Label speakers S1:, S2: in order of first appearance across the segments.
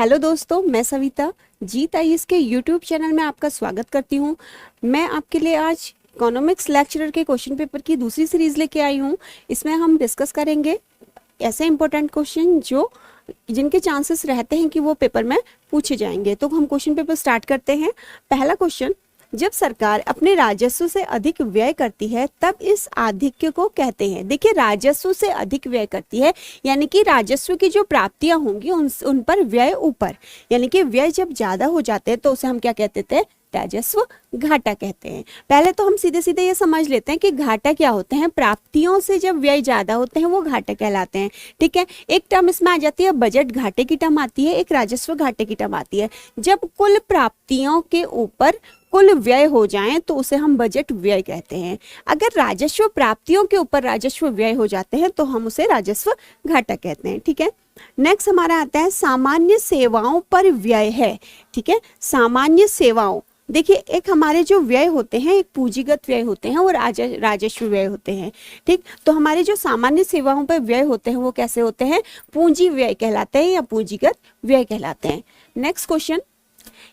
S1: Hello दोस्तों, मैं सविता जीत IAS के यूट्यूब चैनल में आपका स्वागत करती हूँ। मैं आपके लिए आज इकोनॉमिक्स लेक्चरर के क्वेश्चन पेपर की दूसरी सीरीज लेके आई हूँ। इसमें हम डिस्कस करेंगे ऐसे इंपॉर्टेंट क्वेश्चन जिनके चांसेस रहते हैं कि वो पेपर में पूछे जाएंगे। तो हम क्वेश्चन पेपर स्टार्ट करते हैं। पहला क्वेश्चन, जब सरकार अपने राजस्व से अधिक व्यय करती है तब इस आधिक्य को कहते हैं। देखिए, राजस्व से अधिक व्यय करती है यानी कि राजस्व की जो प्राप्तियां होंगी उन पर व्यय ऊपर, यानी कि व्यय जब ज्यादा हो जाते हैं तो उसे हम क्या कहते थे? राजस्व घाटा कहते हैं। पहले तो हम सीधे सीधे ये समझ लेते हैं कि घाटा क्या होते हैं। प्राप्तियों से जब व्यय ज्यादा होते हैं वो घाटे कहलाते हैं। ठीक है, एक टर्म इसमें आ जाती है बजट घाटे की टर्म आती है, एक राजस्व घाटे की टर्म आती है। जब कुल प्राप्तियों के ऊपर कुल व्यय हो जाए तो उसे हम बजट व्यय कहते हैं। अगर राजस्व प्राप्तियों के ऊपर राजस्व व्यय हो जाते हैं तो हम उसे राजस्व घाटा कहते हैं। ठीक है, नेक्स्ट हमारा आता है सामान्य सेवाओं पर व्यय है। ठीक है, सामान्य सेवाओं, देखिए एक हमारे जो व्यय होते हैं एक पूंजीगत व्यय होते हैं और राजस्व व्यय होते हैं। ठीक, तो हमारे जो सामान्य सेवाओं पर व्यय होते हैं वो कैसे होते हैं? पूंजी व्यय कहलाते हैं या पूंजीगत व्यय कहलाते हैं। नेक्स्ट क्वेश्चन,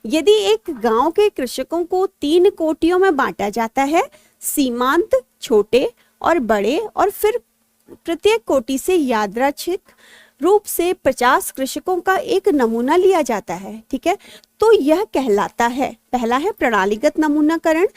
S1: यदि एक गांव के कृषकों को 3 कोटियों में बांटा जाता है, सीमांत, छोटे और बड़े, और फिर प्रत्येक कोटि से यादृच्छिक रूप से 50 कृषकों का एक नमूना लिया जाता है। ठीक है, तो यह कहलाता है, पहला है प्रणालीगत नमूनाकरण,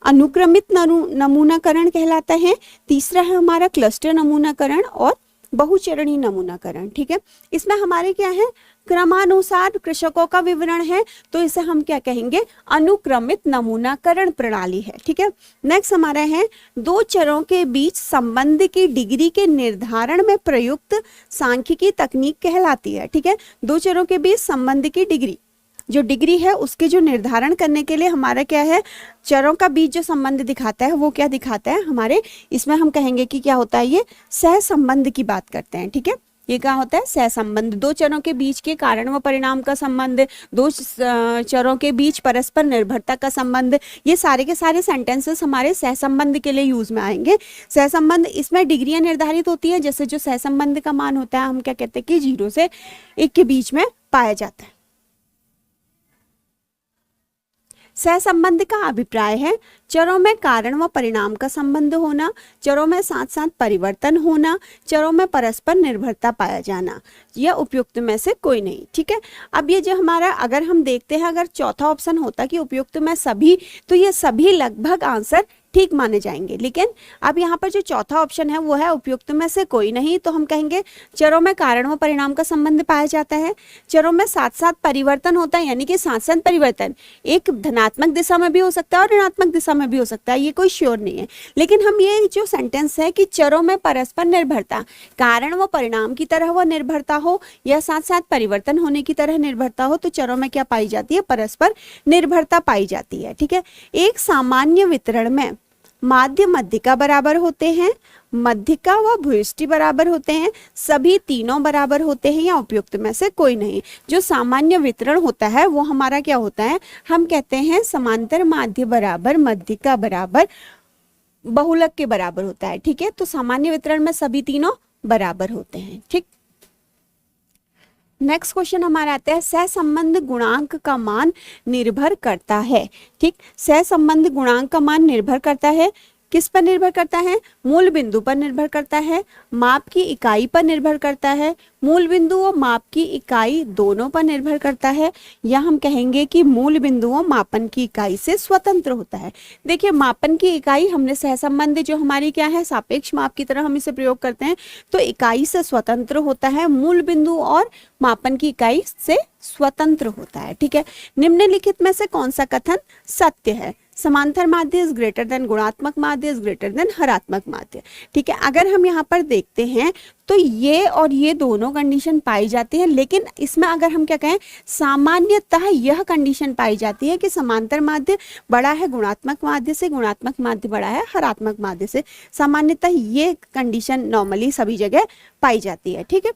S1: अनुक्रमित नमूनाकरण कहलाता है, तीसरा है हमारा क्लस्टर नमूनाकरण और बहुचरणीय नमूनाकरण। ठीक है, इसमें हमारे क्या है? क्रमानुसार कृषकों का विवरण है, तो इसे हम क्या कहेंगे? अनुक्रमित नमूनाकरण प्रणाली है। ठीक है, नेक्स्ट हमारा है दो चरों के बीच संबंध की डिग्री के निर्धारण में प्रयुक्त सांख्यिकी तकनीक कहलाती है। ठीक है, दो चरों के बीच संबंध की डिग्री, जो डिग्री है उसके जो निर्धारण करने के लिए हमारा क्या है? चरों का बीच जो संबंध दिखाता है वो क्या दिखाता है हमारे? इसमें हम कहेंगे कि क्या होता है? ये सहसंबंध की बात करते हैं। ठीक है, ये क्या होता है? सहसंबंध, दो चरों के बीच के कारण व परिणाम का संबंध, दो चरों के बीच परस्पर निर्भरता का संबंध, ये सारे के सारे सेंटेंसेस हमारे सहसंबंध के लिए यूज में आएंगे। सहसंबंध, इसमें डिग्रियां निर्धारित होती है, जैसे जो सहसंबंध का मान होता है हम क्या कहते हैं कि 0 से 1 के बीच में पाया जाता है। सहसंबंध का अभिप्राय है चरों में कारण व परिणाम का संबंध होना, चरों में साथ साथ परिवर्तन होना, चरों में परस्पर निर्भरता पाया जाना, यह उपयुक्त में से कोई नहीं। ठीक है, अब ये जो हमारा, अगर हम देखते हैं, अगर चौथा ऑप्शन होता कि उपयुक्त में सभी, तो ये सभी लगभग आंसर ठीक माने जाएंगे। लेकिन अब यहाँ पर जो चौथा ऑप्शन है वो है उपयुक्त में से कोई नहीं, तो हम कहेंगे चरों में कारण व परिणाम का संबंध पाया जाता है, चरों में साथ साथ परिवर्तन होता है, यानी कि साथ साथ परिवर्तन एक धनात्मक दिशा में भी हो सकता है और ऋणात्मक दिशा में भी हो सकता है, ये कोई श्योर नहीं है। लेकिन हम ये जो सेंटेंस है कि चरों में परस्पर निर्भरता, कारण व परिणाम की तरह वह निर्भरता हो या साथ साथ परिवर्तन होने की तरह निर्भरता हो, तो चरों में क्या पाई जाती है? परस्पर निर्भरता पाई जाती है। ठीक है, एक सामान्य वितरण में माध्य मध्यिका बराबर होते हैं, मध्यिका व भूयिष्टि बराबर होते हैं, सभी तीनों बराबर होते हैं या उपयुक्त में से कोई नहीं। जो सामान्य वितरण होता है वो हमारा क्या होता है? हम कहते हैं समांतर माध्य बराबर मध्यिका बराबर बहुलक के बराबर होता है। ठीक है, तो सामान्य वितरण में सभी तीनों बराबर होते हैं। ठीक, नेक्स्ट क्वेश्चन हमारा आता है सहसंबंध गुणांक का मान निर्भर करता है। ठीक, सहसंबंध गुणांक का मान निर्भर करता है, किस पर निर्भर करता है? मूल बिंदु पर निर्भर करता है, माप की इकाई पर निर्भर करता है, मूल बिंदु और माप की इकाई दोनों पर निर्भर करता है, या हम कहेंगे कि मूल बिंदु और मापन की इकाई से स्वतंत्र होता है। देखिए, मापन की इकाई हमने सहसंबंध जो हमारी क्या है? सापेक्ष माप की तरह हम इसे प्रयोग करते हैं, तो इकाई से स्वतंत्र होता है, मूल बिंदु और मापन की इकाई से स्वतंत्र होता है। ठीक है, निम्नलिखित में से कौन सा कथन सत्य है? समांतर माध्य इज ग्रेटर देन गुणात्मक माध्य इज ग्रेटर देन हरात्मक माध्य। ठीक है, अगर हम यहाँ पर देखते हैं तो ये और ये दोनों कंडीशन पाई जाती है, लेकिन इसमें अगर हम क्या कहें, सामान्यतः यह कंडीशन पाई जाती है कि समांतर माध्य बड़ा है गुणात्मक माध्य से, गुणात्मक माध्य बड़ा है हरात्मक माध्य से। सामान्यतः ये कंडीशन नॉर्मली सभी जगह पाई जाती है। ठीक है,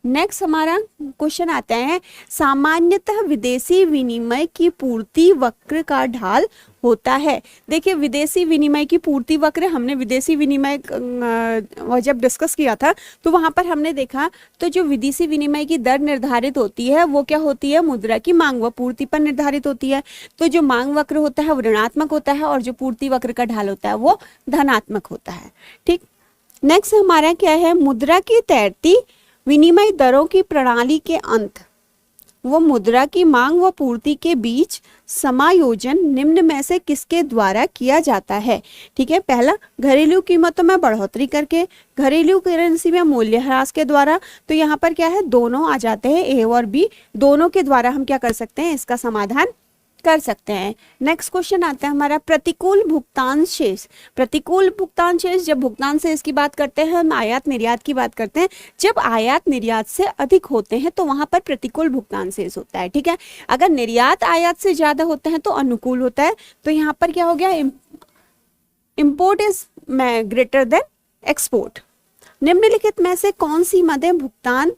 S1: नेक्स्ट हमारा क्वेश्चन आता है, सामान्यतः विदेशी विनिमय की पूर्ति वक्र का ढाल होता है। देखिए विदेशी विनिमय की पूर्ति वक्र, हमने विदेशी विनिमय जब डिस्कस किया था तो वहां पर हमने देखा तो जो विदेशी विनिमय की दर निर्धारित होती है वो क्या होती है, मुद्रा की मांग व पूर्ति पर निर्धारित होती है। तो जो मांग वक्र होता है वो ऋणात्मक होता है और जो पूर्ति वक्र का ढाल होता है वो धनात्मक होता है। ठीक, नेक्स्ट हमारा क्या है, मुद्रा की तैरती विनिमय दरों की प्रणाली के अंत वो मुद्रा की मांग व पूर्ति के बीच समायोजन निम्न में से किसके द्वारा किया जाता है। ठीक है, पहला घरेलू कीमतों में बढ़ोतरी करके, घरेलू करेंसी में मूल्यह्रास के द्वारा। तो यहाँ पर क्या है, दोनों आ जाते हैं, ए और बी, दोनों के द्वारा हम क्या कर सकते हैं, इसका समाधान कर सकते हैं। नेक्स्ट क्वेश्चन आता है हमारा, प्रतिकूल भुगतान शेष। प्रतिकूल भुगतान शेष, जब भुगतान शेष की बात करते हैं हम आयात निर्यात की बात करते हैं, जब आयात निर्यात से अधिक होते हैं तो वहां पर प्रतिकूल भुगतान शेष होता है। ठीक है, अगर निर्यात आयात से ज्यादा होते हैं तो अनुकूल होता है। तो यहाँ पर क्या हो गया, import is greater than export. निम्नलिखित में से कौन सी मदें भुगतान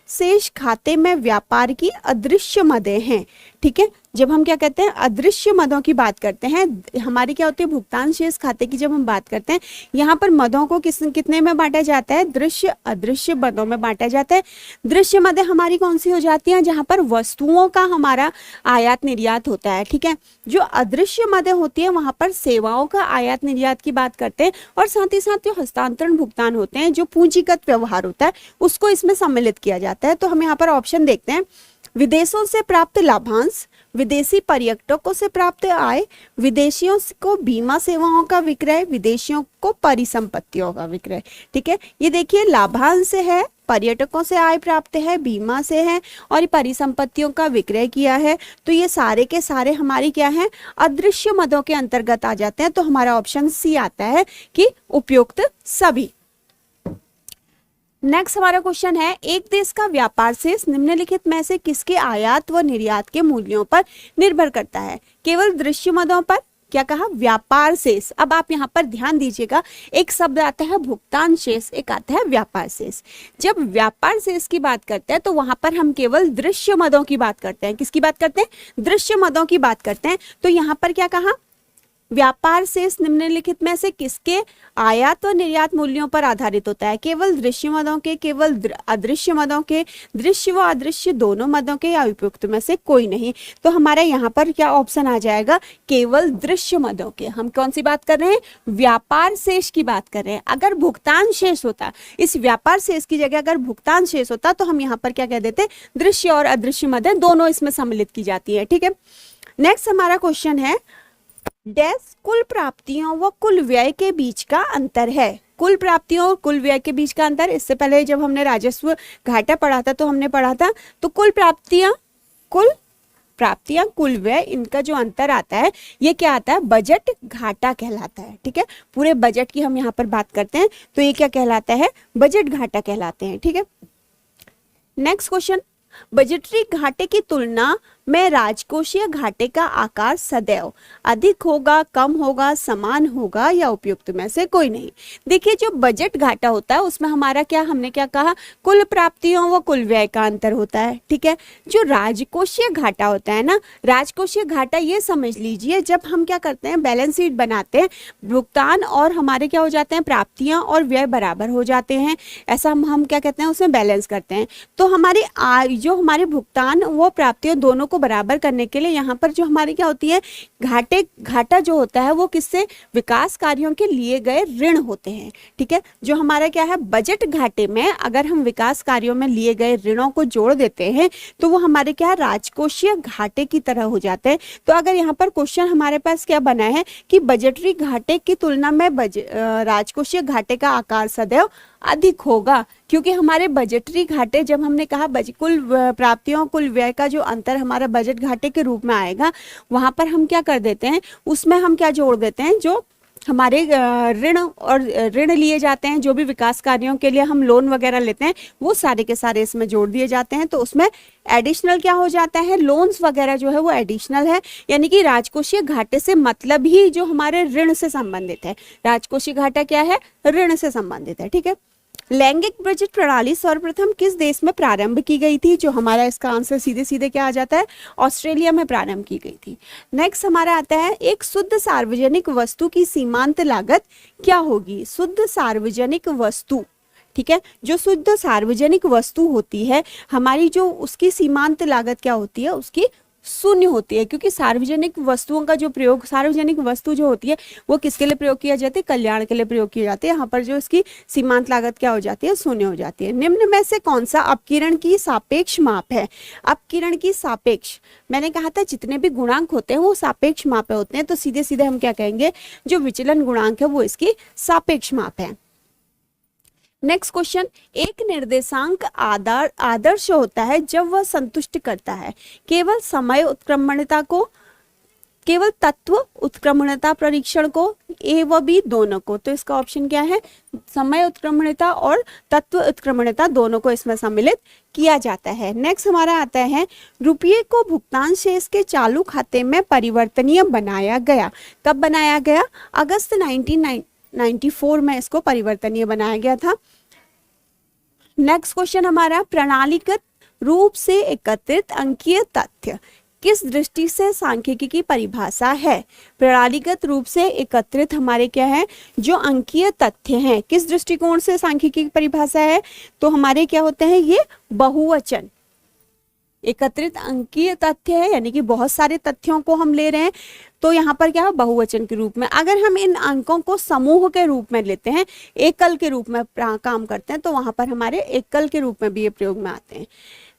S1: शेष खाते में व्यापार की अदृश्य मदें हैं। ठीक है, जब हम क्या कहते हैं अदृश्य मदों की बात करते हैं, हमारी क्या होती है भुगतान शेष खाते की जब हम बात करते हैं, यहाँ पर मदों को कितने में बांटा जाता है, दृश्य अदृश्य मदों में बांटा जाता है। दृश्य मदें हमारी कौन सी हो जाती हैं, जहाँ पर वस्तुओं का हमारा आयात निर्यात होता है। ठीक है, जो अदृश्य मदें होती है वहां पर सेवाओं का आयात निर्यात की बात करते हैं, और साथ ही साथ जो हस्तांतरण भुगतान होते हैं, जो पूंजीगत व्यवहार होता है, उसको इसमें सम्मिलित किया जाता है। तो हम यहाँ पर ऑप्शन देखते हैं, विदेशों से प्राप्त लाभांश, विदेशी पर्यटकों से प्राप्त आय, विदेशियों को बीमा सेवाओं का विक्रय, विदेशियों को परिसंपत्तियों का विक्रय। ठीक है, ये देखिए लाभांश से है, पर्यटकों से आय प्राप्त है, बीमा से है और परिसंपत्तियों का विक्रय किया है। तो ये सारे के सारे हमारी क्या है, अदृश्य मदों के अंतर्गत आ जाते हैं। तो हमारा ऑप्शन सी आता है कि उपयुक्त सभी। नेक्स्ट हमारा क्वेश्चन है, एक देश का व्यापार शेष निम्नलिखित में से किसके आयात व निर्यात के मूल्यों पर निर्भर करता है। केवल दृश्य मदों पर, क्या कहा, व्यापार शेष। अब आप यहाँ पर ध्यान दीजिएगा, एक शब्द आता है भुगतान शेष, एक आता है व्यापार शेष। जब व्यापार शेष की बात करते हैं तो वहां पर हम केवल दृश्य मदों की बात करते हैं। किसकी बात करते हैं, दृश्य मदों की बात करते हैं। तो यहाँ पर क्या कहा, व्यापार शेष निम्नलिखित में से किसके आयात और निर्यात मूल्यों पर आधारित होता है, केवल दृश्य मदों के, केवल अदृश्य मदों के, दृश्य व अदृश्य दोनों मदों के, या उपयुक्त में से कोई नहीं। तो हमारे यहाँ पर क्या ऑप्शन आ जाएगा, केवल दृश्य मदों के। हम कौन सी बात कर रहे हैं, व्यापार शेष की बात कर रहे हैं। अगर भुगतान शेष होता, इस व्यापार शेष की जगह अगर भुगतान शेष होता तो हम यहाँ पर क्या कह देते, दृश्य और अदृश्य मदें दोनों इसमें सम्मिलित की जाती है। ठीक है, नेक्स्ट हमारा क्वेश्चन है, डैश कुल प्राप्तियों व कुल व्यय के बीच का अंतर है। कुल प्राप्तियों और कुल व्यय के बीच का अंतर, इससे पहले जब हमने राजस्व घाटा पढ़ा था तो हमने पढ़ा था, तो कुल प्राप्तियां कुल व्यय, इनका जो अंतर आता है ये क्या आता है, बजट घाटा कहलाता है। ठीक है, पूरे बजट की हम यहाँ पर बात करते हैं तो ये क्या कहलाता है, बजट घाटा कहलाते हैं। ठीक है, नेक्स्ट क्वेश्चन, बजटरी घाटे की तुलना में राजकोषीय घाटे का आकार सदैव अधिक होगा, कम होगा, समान होगा, या उपयुक्त में से कोई नहीं। देखिए जो बजट घाटा होता है उसमें हमारा क्या, हमने क्या कहा, कुल प्राप्तियों व कुल व्यय का अंतर होता है। ठीक है, जो राजकोषीय घाटा होता है ना, राजकोषीय घाटा ये समझ लीजिए, जब हम क्या करते हैं, बैलेंस शीट बनाते हैं, भुगतान और हमारे क्या हो जाते हैं, प्राप्तियां और व्यय बराबर हो जाते हैं, ऐसा हम क्या कहते हैं, उसमें बैलेंस करते हैं। तो हमारी जो हमारे भुगतान वो प्राप्तियों दोनों को बराबर करने के लिए यहाँ पर जो हमारी क्या होती है, घाटा जो होता है वो किससे, विकास कार्यों के लिए गए ऋण होते हैं। ठीक है, जो हमारा क्या है, बजट घाटे में अगर हम विकास कार्यों में लिए गए ऋणों को जोड़ देते हैं तो वो हमारे क्या है, राजकोषीय घाटे की तरह हो जाते हैं। तो अगर यहाँ पर क्वेश्चन हमारे पास क्या बना है कि बजटरी घाटे की तुलना में राजकोषीय घाटे का आकार सदैव अधिक होगा, क्योंकि हमारे बजटरी घाटे, जब हमने कहा कुल प्राप्तियों कुल व्यय का जो अंतर हमारा बजट घाटे के रूप में आएगा, वहां पर हम क्या कर देते हैं, उसमें हम क्या जोड़ देते हैं, जो हमारे ऋण लिए जाते हैं, जो भी विकास कार्यों के लिए हम लोन वगैरह लेते हैं, वो सारे के सारे इसमें जोड़ दिए जाते हैं। तो उसमें एडिशनल क्या हो जाता है, लोन्स वगैरह जो है वो एडिशनल है, यानी कि राजकोषीय घाटे से मतलब ही जो हमारे ऋण से संबंधित है। राजकोषीय घाटा क्या है, ऋण से संबंधित है। ठीक है, लैंगिक बजट प्रणाली सर्वप्रथम किस देश में प्रारंभ की गई थी? जो हमारा इसका आंसर सीधे सीधे क्या आ जाता है, ऑस्ट्रेलिया में प्रारंभ की गई थी। नेक्स्ट हमारा आता है, एक शुद्ध सार्वजनिक वस्तु की सीमांत लागत क्या होगी? शुद्ध सार्वजनिक वस्तु, ठीक है, जो शुद्ध सार्वजनिक वस्तु होती है हमारी, जो उसकी सीमांत लागत क्या होती है, उसकी शून्य होती है, क्योंकि सार्वजनिक वस्तुओं का जो प्रयोग, सार्वजनिक वस्तु जो होती है वो किसके लिए प्रयोग किया जाती है, कल्याण के लिए प्रयोग की जाती है। यहाँ पर जो इसकी सीमांत लागत क्या हो जाती है, शून्य हो जाती है। निम्न में से कौन सा अपकिरण की सापेक्ष माप है? अपकिरण की सापेक्ष, मैंने कहा था जितने भी गुणांक होते हैं वो सापेक्ष माप होते हैं, तो सीधे सीधे हम क्या कहेंगे, जो विचलन गुणांक है वो इसकी सापेक्ष माप है। नेक्स्ट क्वेश्चन, एक निर्देशांक आदर्श होता है जब वह संतुष्ट करता है केवल समय उत्क्रमणता को, केवल तत्व उत्क्रमणता परीक्षण को, ए व बी दोनों को। तो इसका ऑप्शन क्या है, समय उत्क्रमणता और तत्व उत्क्रमणता दोनों को इसमें सम्मिलित किया जाता है। नेक्स्ट हमारा आता है, रुपये को भुगतान शेष के चालू खाते में परिवर्तनीय बनाया गया। कब बनाया गया? अगस्त 1994 में इसको परिवर्तनीय बनाया गया था। नेक्स्ट क्वेश्चन हमारा, प्रणालीगत रूप से एकत्रित अंकीय तथ्य किस दृष्टि से सांख्यिकी की परिभाषा है? प्रणालीगत रूप से एकत्रित हमारे क्या है, जो अंकीय तथ्य हैं, किस दृष्टिकोण से सांख्यिकी की परिभाषा है? तो हमारे क्या होते हैं, ये बहुवचन एकत्रित अंकीय तथ्य है, यानी कि बहुत सारे तथ्यों को हम ले रहे हैं, तो यहाँ पर क्या है, बहुवचन के रूप में। अगर हम इन अंकों को समूह के रूप में लेते हैं, एकल के रूप में काम करते हैं, तो वहां पर हमारे एकल के रूप में भी ये प्रयोग में आते हैं।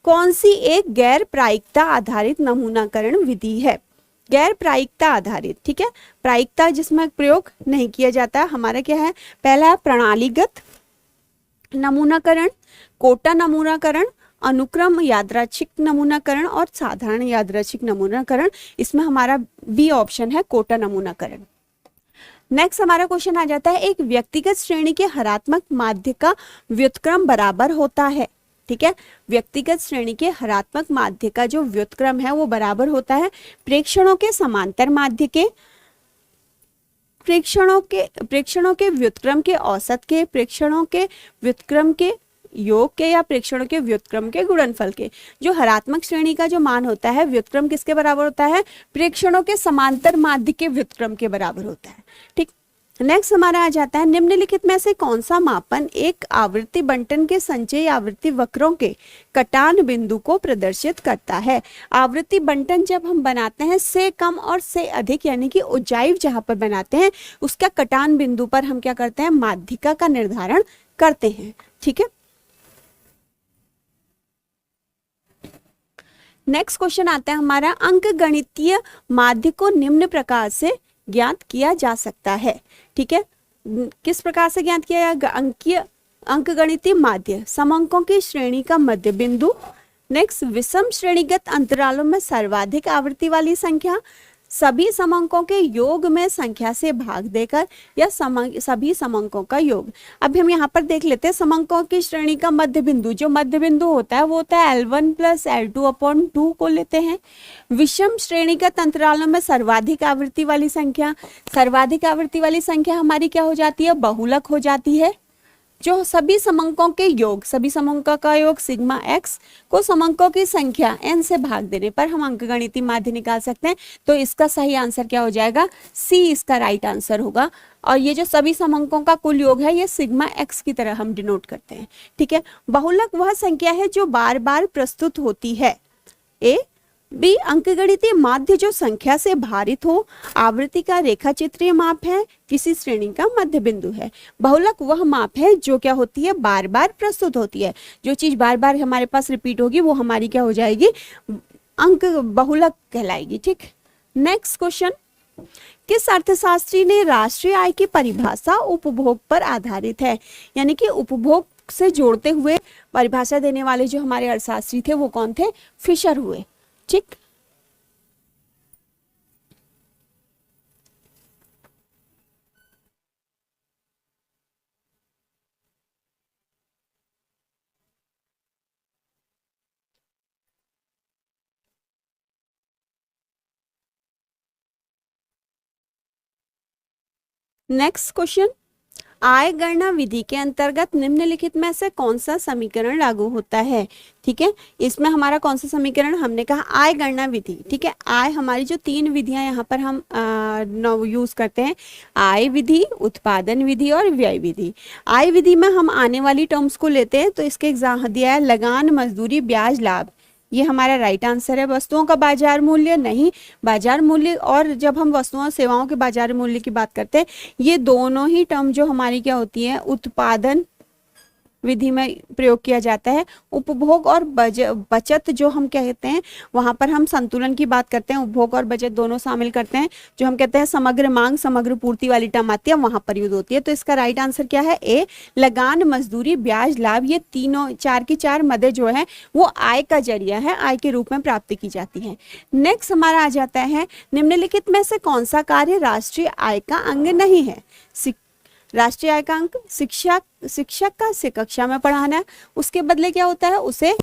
S1: कौन सी एक गैर प्रायिकता आधारित नमूनाकरण विधि है? गैर प्रायिकता आधारित, ठीक है, प्रायिकता जिसमें प्रयोग नहीं किया जाता, हमारा क्या है, पहला प्रणालीगत नमूनाकरण, कोटा नमूनाकरण, अनुक्रम यादृच्छिक नमूनाकरण और साधारण यादृच्छिक नमूनाकरण। इसमें हमारा बी ऑप्शन है, कोटा नमूनाकरण। नेक्स्ट हमारा क्वेश्चन आ जाता है, एक व्यक्तिगत श्रेणी के हरात्मक माध्य का व्युत्क्रम बराबर होता है, ठीक है, व्यक्तिगत श्रेणी के हरात्मक माध्य का जो व्युत्क्रम है वो बराबर होता है प्रेक्षणों के समांतर माध्य के, प्रेक्षणों के व्युत्क्रम के औसत के, प्रेक्षणों के व्युत्क्रम के योग के, या प्रेक्षणों के व्युत्क्रम के गुणनफल के। जो हरात्मक श्रेणी का जो मान होता है, व्युत्क्रम किसके बराबर होता है, प्रेक्षणों के समांतर माध्य के व्युत्क्रम के बराबर होता है, ठीक। नेक्स्ट हमारा आ जाता है, निम्नलिखित में से कौन सा मापन एक आवृत्ति बंटन के संचयी आवृत्ति वक्रों के कटान बिंदु को प्रदर्शित करता है? आवृत्ति बंटन जब हम बनाते हैं से कम और से अधिक, यानी कि उज्जाइव जहां पर बनाते हैं, उसका कटान बिंदु पर हम क्या करते हैं, माध्यिका का निर्धारण करते हैं, ठीक है। नेक्स्ट क्वेश्चन आता है हमारा, अंकगणितीय माध्य को निम्न प्रकार से ज्ञात किया जा सकता है, ठीक है, किस प्रकार से ज्ञात किया जाएगा? अंकगणितीय माध्य, समअंकों की श्रेणी का मध्य बिंदु, नेक्स्ट विषम श्रेणीगत अंतरालों में सर्वाधिक आवृत्ति वाली संख्या, सभी समअंकों के योग में संख्या से भाग देकर, या सभी समअंकों का योग। अभी हम यहाँ पर देख लेते हैं समअंकों की श्रेणी का मध्य बिंदु, जो मध्य बिंदु होता है वो होता है L1 + L2/2 को लेते हैं। विषम श्रेणीगत अंतरालों में सर्वाधिक आवृत्ति वाली संख्या, सर्वाधिक आवृत्ति वाली संख्या हमारी क्या हो जाती है, बहुलक हो जाती है। जो सभी समअंकों के योग, सभी समअंकों का योग सिग्मा x को समअंकों की संख्या n से भाग देने पर हम अंकगणितीय माध्य निकाल सकते हैं। तो इसका सही आंसर क्या हो जाएगा, सी इसका राइट आंसर होगा। और ये जो सभी समअंकों का कुल योग है, ये सिग्मा x की तरह हम डिनोट करते हैं, ठीक है। बहुलक वह संख्या है जो बार बार प्रस्तुत होती है, ए बी अंकगणितीय माध्य जो संख्या से भारित हो, आवृत्ति का रेखाचित्रीय माप है, किसी श्रेणी का मध्य बिंदु है। बहुलक वह माप है जो क्या होती है, बार बार प्रस्तुत होती है। जो चीज बार बार हमारे पास रिपीट होगी वो हमारी क्या हो जाएगी, अंक बहुलक कहलाएगी, ठीक। नेक्स्ट क्वेश्चन, किस अर्थशास्त्री ने राष्ट्रीय आय की परिभाषा उपभोग पर आधारित है? यानी कि उपभोग से जोड़ते हुए परिभाषा देने वाले जो हमारे अर्थशास्त्री थे वो कौन थे, फिशर हुए, ठीक। नेक्स्ट क्वेश्चन, आय गणना विधि के अंतर्गत निम्नलिखित में से कौन सा समीकरण लागू होता है। ठीक है, इसमें हमारा कौन सा समीकरण, हमने कहा आय गणना विधि। ठीक है, आय हमारी जो 3 विधियां यहाँ पर हम यूज करते हैं, आय विधि, उत्पादन विधि और व्यय विधि। आय विधि में हम आने वाली टर्म्स को लेते हैं, तो इसके एग्जाम दिया है लगान, मजदूरी, ब्याज, लाभ। ये हमारा राइट आंसर है। वस्तुओं का बाजार मूल्य नहीं, बाजार मूल्य और जब हम वस्तुओं और सेवाओं के बाजार मूल्य की बात करते हैं, ये दोनों ही टर्म जो हमारी क्या होती है, उत्पादन विधि में प्रयोग किया जाता है। उपभोग और बचत जो हम कहते हैं, वहां पर हम संतुलन की बात करते हैं, उपभोग और बचत दोनों शामिल करते हैं। जो हम कहते हैं समग्र मांग, समग्र पूर्ति वाली टर्म आती है, वहां पर यूज होती है। तो इसका राइट आंसर क्या है, ए, लगान, मजदूरी, ब्याज, लाभ। ये तीनों 4 की 4 मदें जो है वो आय का जरिया है, आय के रूप में प्राप्त की जाती है। नेक्स्ट हमारा आ जाता है, निम्नलिखित में से कौन सा कार्य राष्ट्रीय आय का अंग नहीं है। राष्ट्रीय आय का अंक शिक्षक का से कक्षा में पढ़ाना, उसके बदले क्या होता है, उसे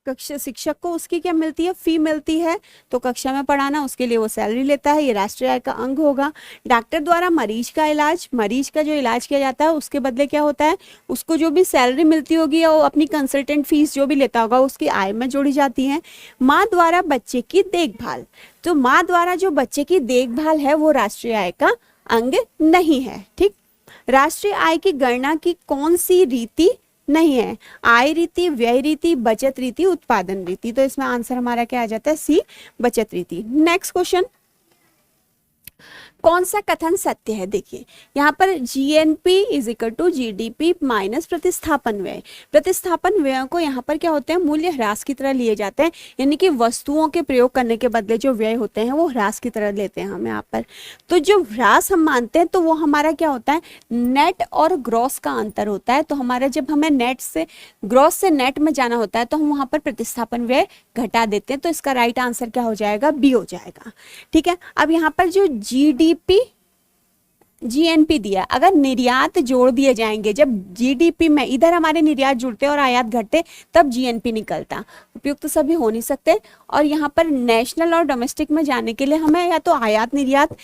S1: कक्षा, शिक्षक को उसकी क्या मिलती है, फी मिलती है, तो कक्षा में पढ़ाना, उसके लिए वो सैलरी लेता है, ये राष्ट्रीय आय का अंग होगा। डॉक्टर द्वारा मरीज का इलाज, मरीज का जो इलाज किया जाता है उसके बदले क्या होता है, उसको जो भी सैलरी मिलती होगी या वो अपनी कंसल्टेंट फीस जो भी लेता होगा उसकी आय में जोड़ी जाती है। माँ द्वारा बच्चे की देखभाल, तो माँ द्वारा जो बच्चे की देखभाल है वो राष्ट्रीय आय का अंग नहीं है। ठीक, राष्ट्रीय आय की गणना की कौन सी रीति नहीं है, आय रीति, व्यय रीति, बचत रीति, उत्पादन रीति। तो इसमें आंसर हमारा क्या आ जाता है, सी, बचत रीति। नेक्स्ट क्वेश्चन, कौन सा कथन सत्य है। देखिए यहाँ पर GNP is equal to GDP minus प्रतिस्थापन व्यय। प्रतिस्थापन व्यय को यहाँ पर क्या होते हैं, मूल्य ह्रास की तरह लिए जाते हैं, यानी कि वस्तुओं के प्रयोग करने के बदले जो व्यय होते हैं वो ह्रास की तरह लेते हैं हम यहाँ पर। तो जो ह्रास हम मानते हैं तो वो हमारा क्या होता है, नेट और ग्रॉस का अंतर होता है। तो हमारा जब हमें नेट से ग्रॉस से नेट में जाना होता है तो हम वहाँ पर प्रतिस्थापन व्यय घटा देते हैं। तो इसका राइट आंसर क्या हो जाएगा, बी हो जाएगा। ठीक है, अब यहाँ पर जो जीडीपी जीएनपी दिया, अगर निर्यात जोड़ दिए जाएंगे, जब जीडीपी में इधर हमारे निर्यात जुड़ते और आयात घटते तब जीएनपी निकलता। उपयुक्त सभी हो नहीं सकते। और यहाँ पर नेशनल और डोमेस्टिक में जाने के लिए हमें या तो आयात निर्यात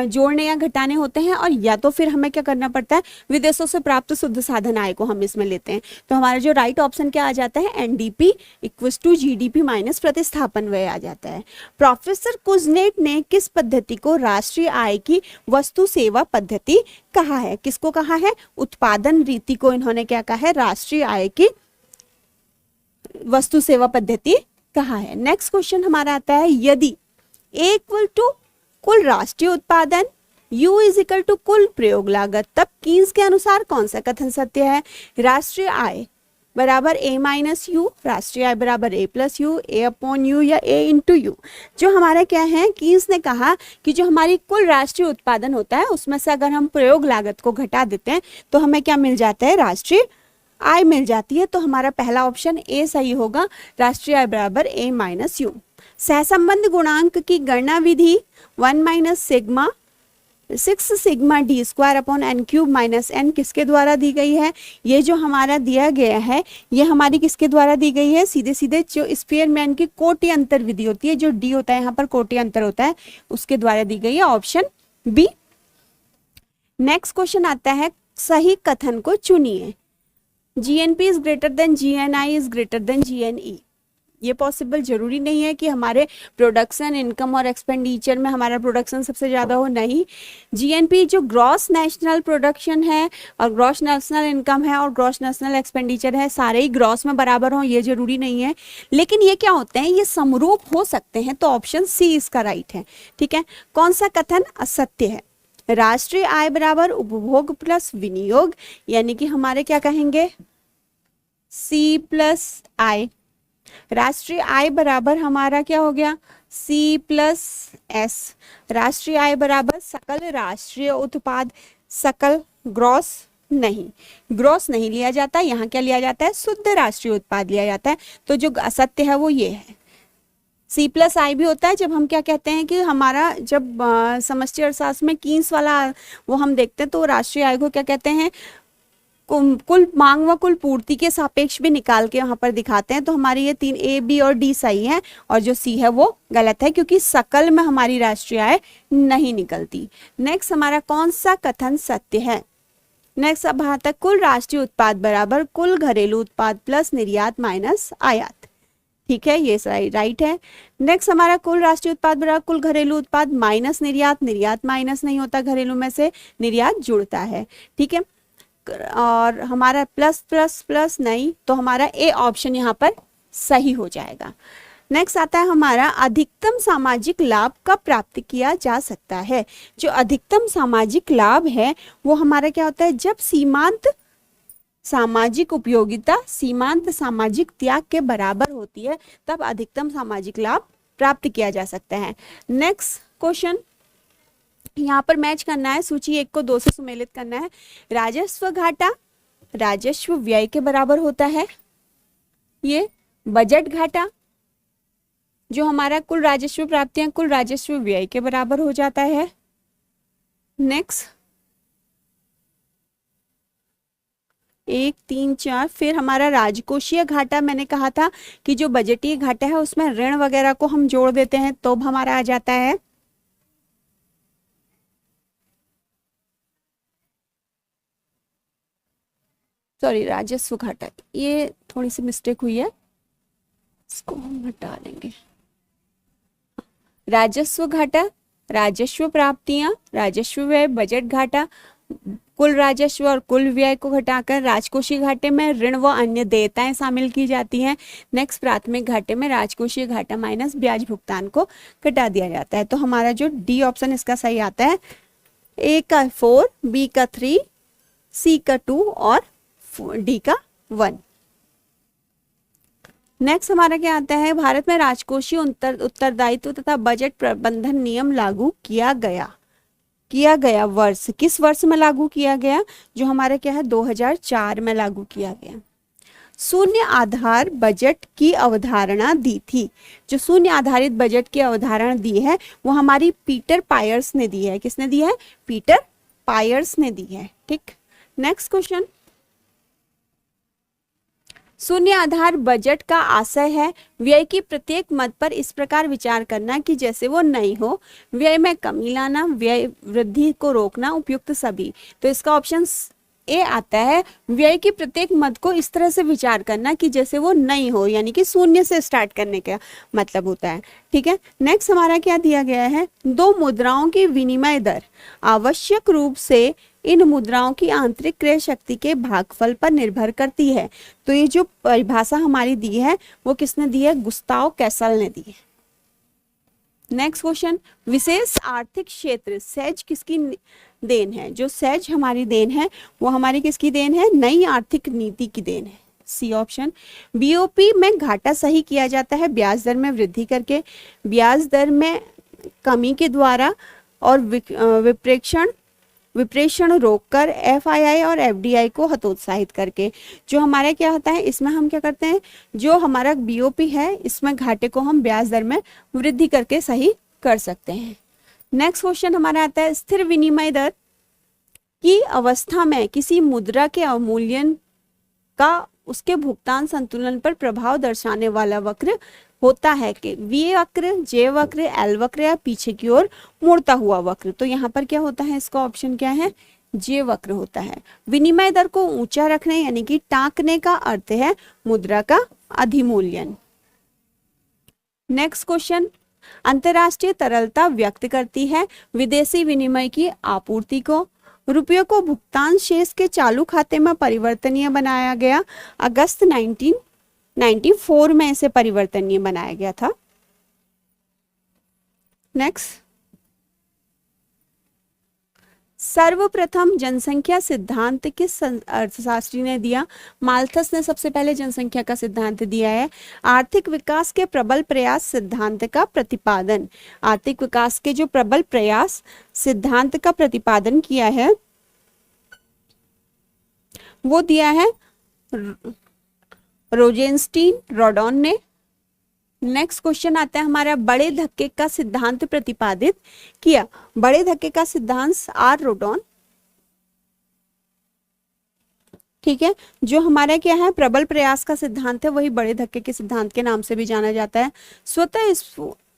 S1: जोड़ने या घटाने होते हैं, और या तो फिर हमें क्या करना पड़ता है, विदेशों से प्राप्त शुद्ध साधन आय को हम इसमें लेते हैं। तो हमारा जो राइट ऑप्शन क्या आ जाता है, NDP equals to GDP minus प्रतिस्थापन व्यय आ जाता है। प्रोफेसर कुजनेट ने किस पद्धति को राष्ट्रीय आय की वस्तु सेवा पद्धति कहा है। किसको कहा है, उत्पादन रीति को इन्होंने क्या कहा है, राष्ट्रीय आय की वस्तु सेवा पद्धति कहा है। नेक्स्ट क्वेश्चन हमारा आता है, यदि ए इक्वल टू कुल राष्ट्रीय उत्पादन, U इज इक्वल टू कुल प्रयोग लागत, तब कीन्स के अनुसार कौन सा कथन सत्य है। राष्ट्रीय आय बराबर A माइनस यू, राष्ट्रीय आय बराबर A plus you, A upon you या A इंटू यू। जो हमारा क्या है, कीन्स ने कहा कि जो हमारी कुल राष्ट्रीय उत्पादन होता है उसमें से अगर हम प्रयोग लागत को घटा देते हैं तो हमें क्या मिल जाता है, राष्ट्रीय आय मिल जाती है। तो हमारा पहला ऑप्शन ए सही होगा, राष्ट्रीय आय बराबर A माइनस यू। सहसंबंध गुणांक की गणना विधि 1 minus sigma 6 sigma D square upon N cube minus N किसके द्वारा दी गई है। ये जो हमारा दिया गया है ये हमारी किसके द्वारा दी गई है, सीधे सीधे जो स्फीयरमैन की कोटि अंतर विधि होती है, जो डी होता है यहाँ पर कोटि अंतर होता है, उसके द्वारा दी गई है, ऑप्शन बी। नेक्स्ट क्वेश्चन आता है, सही कथन को चुनिए। GNP is greater than GNI is greater than GNE. ये पॉसिबल जरूरी नहीं है कि हमारे प्रोडक्शन, इनकम और एक्सपेंडिचर में हमारा प्रोडक्शन सबसे ज़्यादा हो, नहीं। जीएनपी जो ग्रॉस नेशनल प्रोडक्शन है और ग्रॉस नेशनल इनकम है और ग्रॉस नेशनल एक्सपेंडिचर है, सारे ही ग्रॉस में बराबर हों ये जरूरी नहीं है, लेकिन ये क्या होते हैं, ये समरूप हो सकते हैं। तो ऑप्शन सी इसका राइट है। ठीक है, कौन सा कथन असत्य है। राष्ट्रीय आय बराबर उपभोग प्लस विनियोग, यानी कि हमारे क्या कहेंगे, सी प्लस आई। राष्ट्रीय आय बराबर हमारा क्या हो गया, सी प्लस एस। राष्ट्रीय आय बराबर सकल राष्ट्रीय उत्पाद, सकल ग्रॉस नहीं, ग्रॉस नहीं लिया जाता, यहाँ क्या लिया जाता है, शुद्ध राष्ट्रीय उत्पाद लिया जाता है। तो जो असत्य है वो ये है। सी प्लस आई भी होता है जब हम क्या कहते हैं कि हमारा जब समष्टि अर्थशास्त्र में कीन्स वाला वो हम देखते हैं तो राष्ट्रीय आय को क्या कहते हैं, कुल मांग व कुल पूर्ति के सापेक्ष भी निकाल के यहाँ पर दिखाते हैं। तो हमारी ये 3 ए बी और डी सही है और जो सी है वो गलत है, क्योंकि सकल में हमारी राष्ट्रीय आय नहीं निकलती। नेक्स्ट हमारा कौन सा कथन सत्य है। नेक्स्ट अब आता है कुल राष्ट्रीय उत्पाद बराबर कुल घरेलू उत्पाद प्लस निर्यात माइनस आयात। ठीक है, ये राइट है। नेक्स्ट हमारा कुल राष्ट्रीय उत्पाद बराबर कुल घरेलू उत्पाद माइनस निर्यात, निर्यात माइनस नहीं होता, घरेलू में से निर्यात जुड़ता है। ठीक है, और हमारा प्लस प्लस प्लस नहीं, तो हमारा ए ऑप्शन यहाँ पर सही हो जाएगा। नेक्स्ट आता है हमारा अधिकतम सामाजिक लाभ कब प्राप्त किया जा सकता है। जो अधिकतम सामाजिक लाभ है वो हमारा क्या होता है, जब सीमांत सामाजिक उपयोगिता सीमांत सामाजिक त्याग के बराबर होती है, तब अधिकतम सामाजिक लाभ प्राप्त किया जा सकता है। नेक्स्ट क्वेश्चन यहाँ पर मैच करना है, सूची 1 को 2 से सुमेलित करना है। राजस्व घाटा राजस्व व्यय के बराबर होता है। ये बजट घाटा जो हमारा कुल राजस्व प्राप्तियां कुल राजस्व व्यय के बराबर हो जाता है। नेक्स्ट 1 3 4 फिर हमारा राजकोषीय घाटा, मैंने कहा था कि जो बजटीय घाटा है उसमें ऋण वगैरह को हम जोड़ देते हैं तो हमारा आ जाता है। सॉरी, राजस्व घाटा, ये थोड़ी सी मिस्टेक हुई है, इसको हम हटा देंगे। राजस्व घाटा राजस्व प्राप्तियां राजस्व व्यय बजट घाटा कुल राजस्व और कुल व्यय को घटाकर राजकोषीय घाटे में ऋण व अन्य देयताएं शामिल की जाती हैं। नेक्स्ट प्राथमिक घाटे में राजकोषीय घाटा माइनस ब्याज भुगतान को घटा दिया जाता है। तो हमारा जो डी ऑप्शन इसका सही आता है। ए का 4, बी का 3, सी का 2 और डी का 1। नेक्स्ट हमारा क्या आता है, भारत में राजकोषीय उत्तरदायित्व तथा बजट प्रबंधन नियम लागू किया गया वर्ष, किस वर्ष में लागू किया गया, जो हमारे क्या है 2004 में लागू किया गया। शून्य आधार बजट की अवधारणा दी थी, जो शून्य आधारित बजट की अवधारणा दी है वो हमारी पीटर पायर्स ने दी है। किसने दी है, पीटर पायर्स ने दी है। ठीक, नेक्स्ट क्वेश्चन, शून्य आधार बजट का आशय है व्यय की प्रत्येक मद पर इस प्रकार विचार करना कि जैसे वो नहीं हो, व्यय में कमी लाना, व्यय वृद्धि को रोकना, उपयुक्त सभी। तो इसका ऑप्शन ए आता है, व्यय की प्रत्येक मद को इस तरह से विचार करना कि जैसे वो नहीं हो, यानी कि शून्य से स्टार्ट करने का मतलब होता है। ठीक है, नेक्स्ट हमारा क्या दिया गया है, दो मुद्राओं की विनिमय दर आवश्यक रूप से इन मुद्राओं की आंतरिक क्रय शक्ति के भागफल पर निर्भर करती है। तो ये जो परिभाषा हमारी दी है वो किसने दी है, गुस्ताव कैसल ने दी है। नेक्स्ट क्वेश्चन, विशेष आर्थिक क्षेत्र सेज किसकी देन है। जो सेज हमारी देन है वो हमारी किसकी देन है, नई आर्थिक नीति की देन है। C option. बीओपी में घाटा सही किया जाता है ब्याज दर में वृद्धि करके, ब्याज दर में कमी के द्वारा और विप्रेषण रोककर, एफआईआई और एफडीआई को हतोत्साहित करके। जो हमारा क्या होता है, इसमें हम क्या करते हैं, जो हमारा बीओपी है इसमें घाटे को हम ब्याज दर में वृद्धि करके सही कर सकते हैं। नेक्स्ट क्वेश्चन हमारा आता है, स्थिर विनिमय दर की अवस्था में किसी मुद्रा के अवमूल्यन का उसके भुगतान संतुलन पर प्रभाव दर्शाने वाला वक्र होता है कि वी वक्र, जे वक्र, एल वक्र या पीछे की ओर मुड़ता हुआ वक्र। तो यहाँ पर क्या होता है, इसका ऑप्शन क्या है, जे वक्र होता है। विनिमय दर को ऊंचा रखने यानी कि टांकने का अर्थ है मुद्रा का अधिमूल्यन। नेक्स्ट क्वेश्चन, अंतरराष्ट्रीय तरलता व्यक्त करती है विदेशी विनिमय की आपूर्ति को। रुपयों को भुगतान शेष के चालू खाते में परिवर्तनीय बनाया गया। अगस्त 1994 में इसे परिवर्तनीय बनाया गया था। नेक्स्ट, सर्वप्रथम जनसंख्या सिद्धांत किस अर्थशास्त्री ने दिया। माल्थस ने सबसे पहले जनसंख्या का सिद्धांत दिया है। आर्थिक विकास के प्रबल प्रयास सिद्धांत का प्रतिपादन, आर्थिक विकास के जो प्रबल प्रयास सिद्धांत का प्रतिपादन किया है वो दिया है रोजेनस्टीन रॉडॉन ने। नेक्स्ट क्वेश्चन आता है हमारा, बड़े धक्के का सिद्धांत प्रतिपादित किया। बड़े धक्के का सिद्धांत आर रॉडॉन। ठीक है, जो हमारा क्या है प्रबल प्रयास का सिद्धांत है वही बड़े धक्के के सिद्धांत के नाम से भी जाना जाता है। स्वतः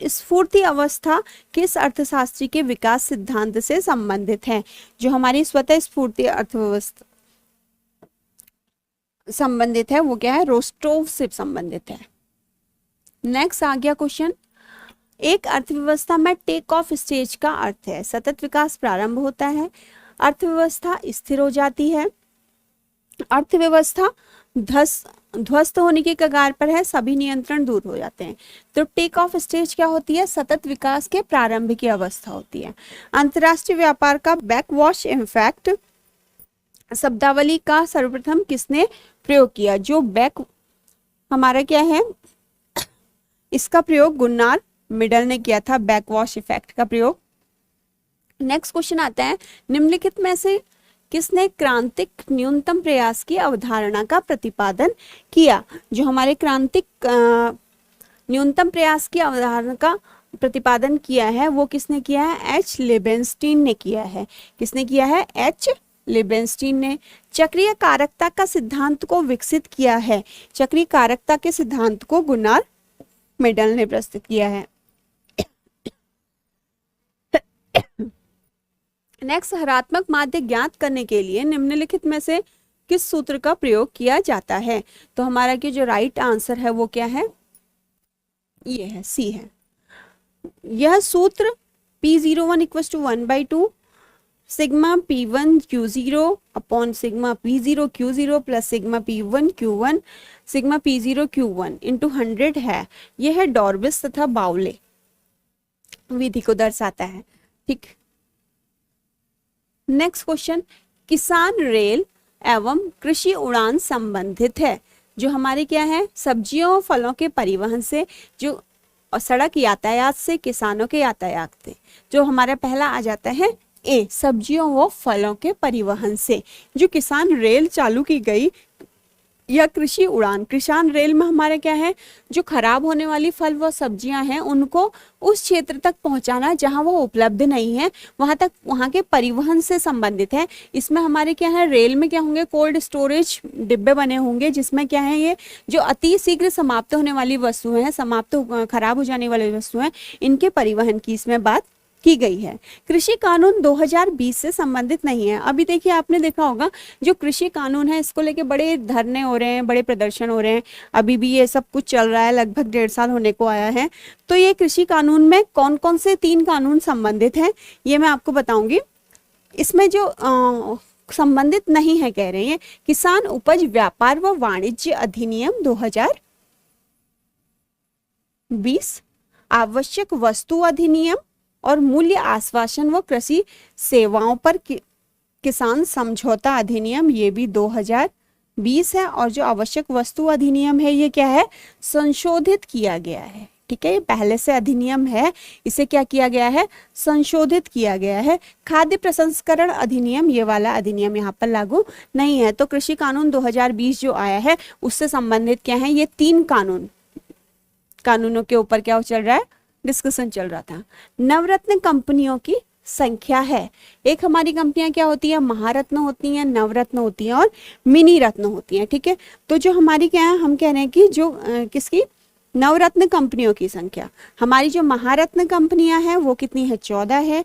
S1: स्फूर्ति अवस्था किस अर्थशास्त्री के विकास सिद्धांत से संबंधित है? जो हमारी स्वतः स्फूर्ति अर्थव्यवस्था संबंधित है वो क्या है? रोस्टोव से संबंधित है। नेक्स्ट आ गया क्वेश्चन, एक अर्थव्यवस्था में टेक ऑफ स्टेज का अर्थ है सतत विकास प्रारंभ होता है, अर्थव्यवस्था स्थिर हो जाती है, अर्थव्यवस्था ध्वस्त होने के कगार पर है, सभी नियंत्रण दूर हो जाते हैं। तो टेक ऑफ स्टेज क्या होती है? सतत विकास के प्रारंभ की अवस्था होती है। अंतरराष्ट्रीय व्यापार का बैकवॉश इम्पैक्ट शब्दावली का सर्वप्रथम किसने प्रयोग किया? जो बैक हमारा क्या है, इसका प्रयोग गुन्नार मिडल ने किया था, बैकवॉश इफेक्ट का प्रयोग। नेक्स्ट क्वेश्चन आता है, निम्नलिखित में से किसने क्रांतिक न्यूनतम प्रयास की अवधारणा का प्रतिपादन किया? जो हमारे क्रांतिक न्यूनतम प्रयास की अवधारणा का प्रतिपादन किया है वो किसने किया है? एच लिबेनस्टीन ने किया है। किसने किया है? एच लिबेनस्टीन ने। चक्रीय कारकता का सिद्धांत को विकसित किया है? चक्रीय कारकता के सिद्धांत को गुन्नार मिडल ने प्रस्तुत किया है। नेक्स्ट, हरात्मक माध्य ज्ञात करने के लिए निम्नलिखित में से किस सूत्र का प्रयोग किया जाता है? तो हमारा की जो राइट आंसर है वो क्या है? ये है, सी है। यह सूत्र P01 = 1/2 sigma P1 Q0 upon sigma P0 Q0 plus sigma P1 Q1 sigma P0 Q1 into 100 है। यह है डॉर्बिस तथा बाउले विधि को दर्शाता है। ठीक। नेक्स्ट क्वेश्चन, किसान रेल एवं कृषि उड़ान संबंधित है? जो हमारे क्या है, सब्जियों और फलों के परिवहन से, जो और सड़क यातायात से, किसानों के यातायात से। जो हमारा पहला आ जाता है ए, सब्जियों व फलों के परिवहन से। जो किसान रेल चालू की गई या कृषि उड़ान, किसान रेल में हमारा क्या है, जो खराब होने वाली फल व सब्जियां हैं उनको उस क्षेत्र तक पहुंचाना जहां वो उपलब्ध नहीं है, वहां तक, वहां के परिवहन से संबंधित है। इसमें हमारे क्या है, रेल में क्या होंगे, कोल्ड स्टोरेज डिब्बे बने होंगे जिसमें क्या है, ये जो अति शीघ्र समाप्त होने वाली वस्तुएं हैं, खराब हो जाने वाली वस्तुएं, इनके परिवहन की इसमें बात की गई है। कृषि कानून 2020 से संबंधित नहीं है। अभी देखिए, आपने देखा होगा जो कृषि कानून है इसको लेके बड़े धरने हो रहे हैं, बड़े प्रदर्शन हो रहे हैं, अभी भी ये सब कुछ चल रहा है, लगभग 1.5 साल होने को आया है। तो ये कृषि कानून में कौन कौन से 3 कानून संबंधित हैं ये मैं आपको बताऊंगी। इसमें जो संबंधित नहीं है कह रहे हैं, किसान उपज व्यापार व वाणिज्य अधिनियम 2020, आवश्यक वस्तु अधिनियम और मूल्य आश्वासन व कृषि सेवाओं पर किसान समझौता अधिनियम, ये भी 2020 है। और जो आवश्यक वस्तु अधिनियम है ये क्या है, संशोधित किया गया है। ठीक है, ये पहले से अधिनियम है, इसे क्या किया गया है, संशोधित किया गया है। खाद्य प्रसंस्करण अधिनियम, ये वाला अधिनियम यहाँ पर लागू नहीं है। तो कृषि कानून 2020 जो आया है उससे संबंधित क्या है, ये 3 कानूनों के ऊपर क्या चल रहा है, डिस्कशन चल रहा था। नवरत्न कंपनियों की संख्या है। एक हमारी कंपनियां क्या होती है, महारत्न होती हैं, नवरत्न होती हैं और मिनी रत्न होती हैं। ठीक है, तो जो हमारी क्या है, हम कह रहे हैं कि जो किसकी, नवरत्न कंपनियों की संख्या, हमारी जो महारत्न कंपनियां हैं वो कितनी है, 14 है।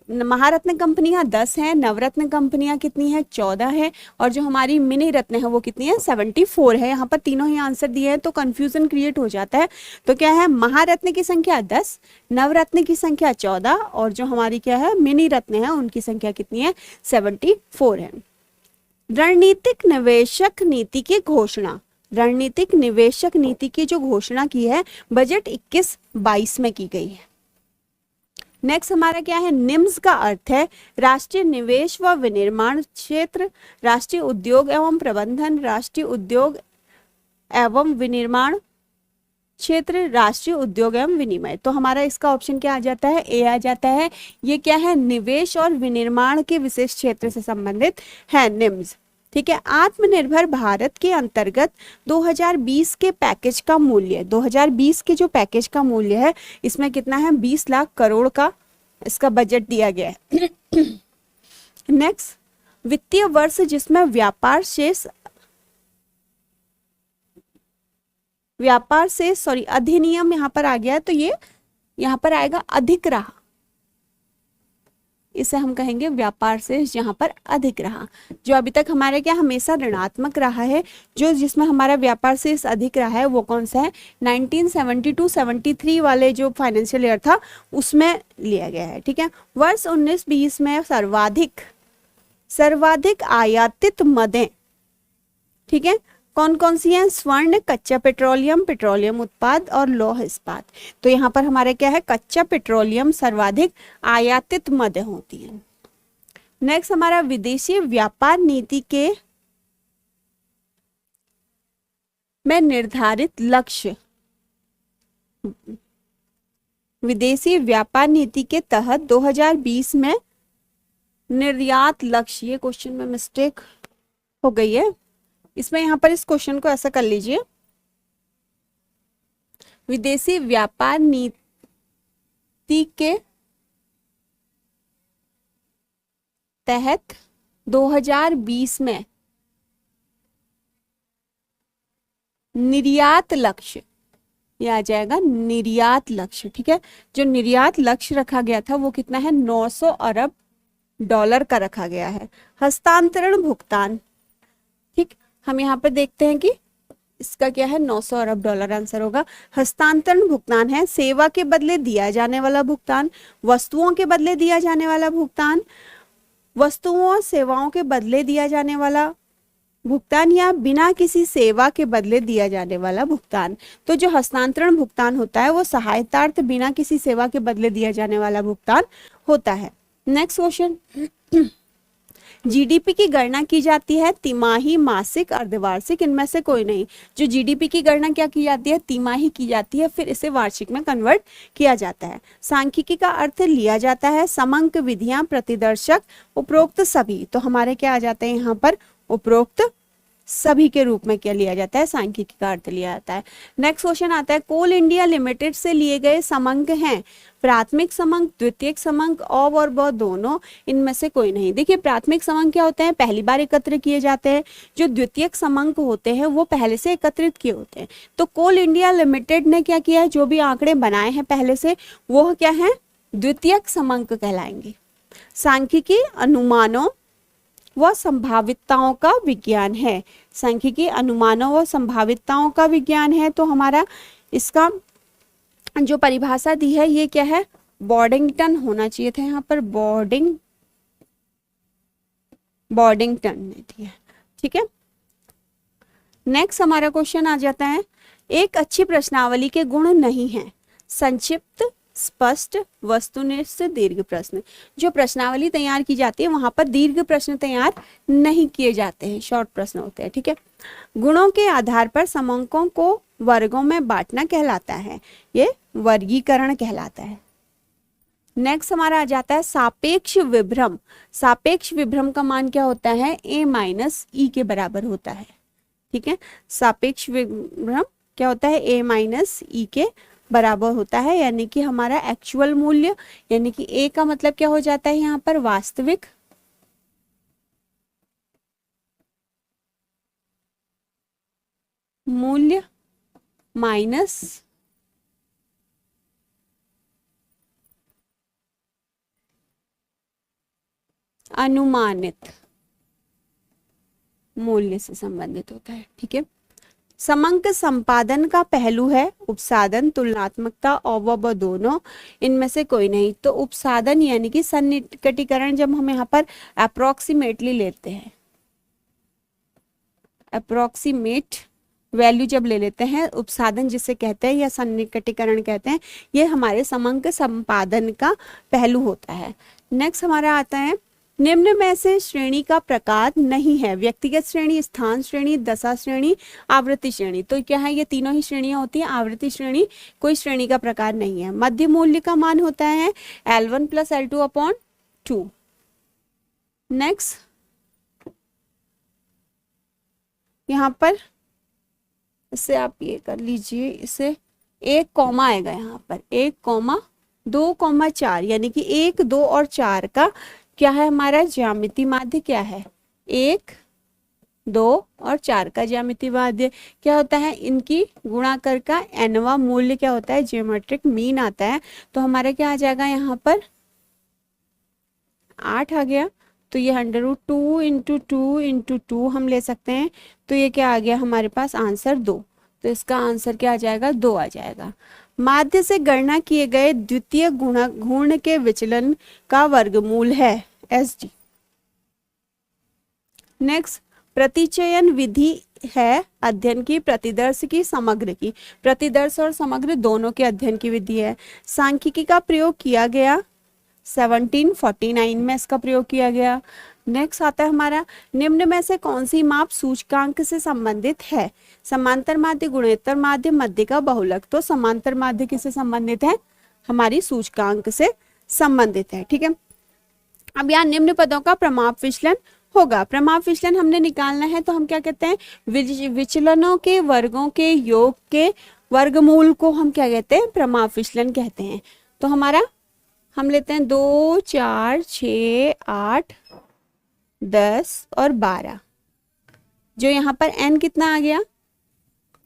S1: महारत्न कंपनियां 10 हैं, नवरत्न कंपनियां कितनी है, 14 है। और जो हमारी मिनी रत्न है वो कितनी है, 74 है। यहाँ पर तीनों ही आंसर दिए हैं तो कंफ्यूजन क्रिएट हो जाता है। तो क्या है, महारत्न की संख्या 10, नवरत्न की संख्या 14 और जो हमारी क्या है, मिनी रत्न है उनकी संख्या कितनी है, 74 है। रणनीतिक निवेशक नीति की घोषणा, रणनीतिक निवेशक नीति की जो घोषणा की है बजट 21-22 में की गई है। नेक्स्ट हमारा क्या है, निम्स का अर्थ है राष्ट्रीय निवेश व विनिर्माण क्षेत्र, राष्ट्रीय उद्योग एवं प्रबंधन, राष्ट्रीय उद्योग एवं विनिर्माण क्षेत्र, राष्ट्रीय उद्योग एवं विनिमय। तो हमारा इसका ऑप्शन क्या आ जाता है, ए आ जाता है। ये क्या है, निवेश और विनिर्माण के विशेष क्षेत्र से संबंधित है निम्स। ठीक है, आत्मनिर्भर भारत के अंतर्गत 2020 के पैकेज का मूल्य, 2020 के जो पैकेज का मूल्य है इसमें कितना है, 20 लाख करोड़ का इसका बजट दिया गया है। नेक्स्ट, वित्तीय वर्ष जिसमें व्यापार शेष व्यापार से सॉरी अधिनियम यहाँ पर आ गया है, तो ये यहाँ पर आएगा अधिक रहा, इसे हम कहेंगे व्यापार से यहाँ पर अधिक रहा। जो अभी तक हमारा क्या हमेशा ऋणात्मक रहा है, जो जिसमें हमारा व्यापार से अधिक रहा है वो कौन सा है, 1972-73 वाले जो फाइनेंशियल ईयर था उसमें लिया गया है। ठीक है, वर्ष 19-20 में सर्वाधिक आयातित मदें, ठीक है, कौन कौन सी हैं, स्वर्ण, कच्चा पेट्रोलियम, पेट्रोलियम उत्पाद और लौह इस्पात। तो यहाँ पर हमारे क्या है, कच्चा पेट्रोलियम सर्वाधिक आयातित मदें होती हैं। नेक्स्ट हमारा विदेशी व्यापार नीति के में निर्धारित लक्ष्य, विदेशी व्यापार नीति के तहत 2020 में निर्यात लक्ष्य, ये क्वेश्चन में मिस्टेक हो गई है, इसमें यहां पर इस क्वेश्चन को ऐसा कर लीजिए, विदेशी व्यापार नीति के तहत 2020 में निर्यात लक्ष्य, यह आ जाएगा निर्यात लक्ष्य। ठीक है, जो निर्यात लक्ष्य रखा गया था वो कितना है, 900 अरब डॉलर का रखा गया है। हस्तांतरण भुगतान, ठीक, हम यहाँ पे देखते हैं कि इसका क्या है, 900 अरब डॉलर आंसर होगा। हस्तांतरण भुगतान है सेवा के बदले दिया जाने वाला भुगतान, वस्तुओं के बदले दिया जाने वाला भुगतान, वस्तुओं और सेवाओं के बदले दिया जाने वाला भुगतान या बिना किसी सेवा के बदले दिया जाने वाला भुगतान। तो जो हस्तांतरण भुगतान होता है वो सहायतार्थ बिना किसी सेवा के बदले दिया जाने वाला भुगतान होता है। नेक्स्ट क्वेश्चन, जीडीपी की गणना की जाती है तिमाही, मासिक, अर्धवार्षिक, इनमें से कोई नहीं। जो जीडीपी की गणना क्या की जाती है, तिमाही की जाती है, फिर इसे वार्षिक में कन्वर्ट किया जाता है। सांख्यिकी का अर्थ लिया जाता है समंक, विधियां, प्रतिदर्शक, उपरोक्त सभी। तो हमारे क्या आ जाते हैं यहाँ पर, उपरोक्त सभी के रूप में क्या लिया जाता है, सांख्यिकी का अर्थ लिया जाता है। नेक्स्ट क्वेश्चन आता है, कोल इंडिया लिमिटेड से लिए गए समंक हैं प्राथमिक समंक, द्वितीयक समंक, और ब दोनों, इनमें से कोई नहीं। देखिए प्राथमिक समंक क्या होते हैं, पहली बार एकत्र किए जाते हैं। जो द्वितीयक समंक होते हैं वो पहले से एकत्रित किए होते हैं। तो कोल इंडिया लिमिटेड ने क्या किया है, जो भी आंकड़े बनाए हैं पहले से वो क्या है, द्वितीयक समंक कहलाएंगे। सांख्यिकी अनुमानों व संभावितताओं का विज्ञान है, सांख्यिकी अनुमानों व संभावितताओं का विज्ञान है। तो हमारा इसका जो परिभाषा दी है ये क्या है, बॉर्डिंगटन होना चाहिए था यहाँ पर, बॉर्डिंगटन ने दी है। ठीक है, नेक्स्ट हमारा क्वेश्चन आ जाता है, एक अच्छी प्रश्नावली के गुण नहीं है, संक्षिप्त, स्पष्ट, वस्तुनिष्ठ, दीर्घ प्रश्न। जो प्रश्नावली तैयार की जाती है वहां पर दीर्घ प्रश्न तैयार नहीं किए जाते हैं, शॉर्ट प्रश्न होते हैं। ठीक है, गुणों के आधार पर समंकों को वर्गों में बांटना कहलाता है, ये वर्गीकरण कहलाता है। नेक्स्ट हमारा आ जाता है सापेक्ष विभ्रम। सापेक्ष विभ्रम का मान क्या होता है, a माइनस ई के बराबर होता है। ठीक है, सापेक्ष विभ्रम क्या होता है, a माइनस ई के बराबर होता है, यानी कि हमारा एक्चुअल मूल्य, यानी कि a का मतलब क्या हो जाता है यहाँ पर, वास्तविक मूल्य माइनस अनुमानित मूल्य से संबंधित होता है। ठीक है, समंक संपादन का पहलू है उपसादन, तुलनात्मकता, और दोनों, इनमें से कोई नहीं। तो उपसादन यानी कि सन्निकटीकरण, जब हम यहाँ पर अप्रोक्सीमेटली लेते हैं, अप्रोक्सीमेट वैल्यू जब ले लेते हैं, उपसादन जिसे कहते हैं या सन्निकटीकरण कहते हैं, ये हमारे समंक संपादन का पहलू होता है। नेक्स्ट हमारा आता है, निम्न में से श्रेणी का प्रकार नहीं है, व्यक्तिगत श्रेणी, स्थान श्रेणी, दशा श्रेणी, आवृत्ति श्रेणी। तो क्या है, ये तीनों ही श्रेणियां होती हैं, आवृत्ति श्रेणी कोई श्रेणी का प्रकार नहीं है। मध्य मूल्य का मान होता है L1 + L2/2। नेक्स्ट यहाँ पर इसे आप ये कर लीजिए, इसे 1 कॉमा आएगा यहाँ पर, 1 कॉमा 2 कॉमा 4, यानी कि 1, 2 और 4 का क्या है, हमारा ज्यामिति माध्य क्या है, 1, 2 और 4 का ज्यामितीय माध्य क्या होता है, इनकी गुणाकर का nवां मूल्य क्या होता है, ज्योमेट्रिक मीन आता है। तो हमारा क्या आ जाएगा यहाँ पर 8 आ गया। तो ये 2 इंटू 2 हम ले सकते हैं। तो ये क्या आ गया हमारे पास आंसर 2। तो इसका आंसर क्या आ जाएगा, 2 आ जाएगा। माध्य से गणना किए गए द्वितीय घूर्ण के विचलन का वर्गमूल है एस डी। नेक्स्ट, प्रतिचयन विधि है अध्ययन की प्रतिदर्श की समग्र की। प्रतिदर्श और समग्र दोनों के अध्ययन की विधि है। सांख्यिकी का प्रयोग किया गया 1749 में इसका प्रयोग किया गया। नेक्स्ट आता है हमारा, निम्न में से कौन सी माप सूचकांक से संबंधित है, समांतर माध्य, गुणोत्तर माध्य, मध्य का बहुलक। तो समांतर माध्य किससे संबंधित है, हमारी सूचकांक से संबंधित है। ठीक है, अब यहाँ निम्न पदों का प्रमाप विचलन होगा। प्रमाप विचलन हमने निकालना है तो हम क्या कहते हैं, विचलनों के वर्गों के योग के वर्गमूल को हम क्या कहते हैं, प्रमाप विचलन कहते हैं। तो हमारा हम लेते हैं 2, 4, 6, 8, 10 और 12। जो यहाँ पर n कितना आ गया,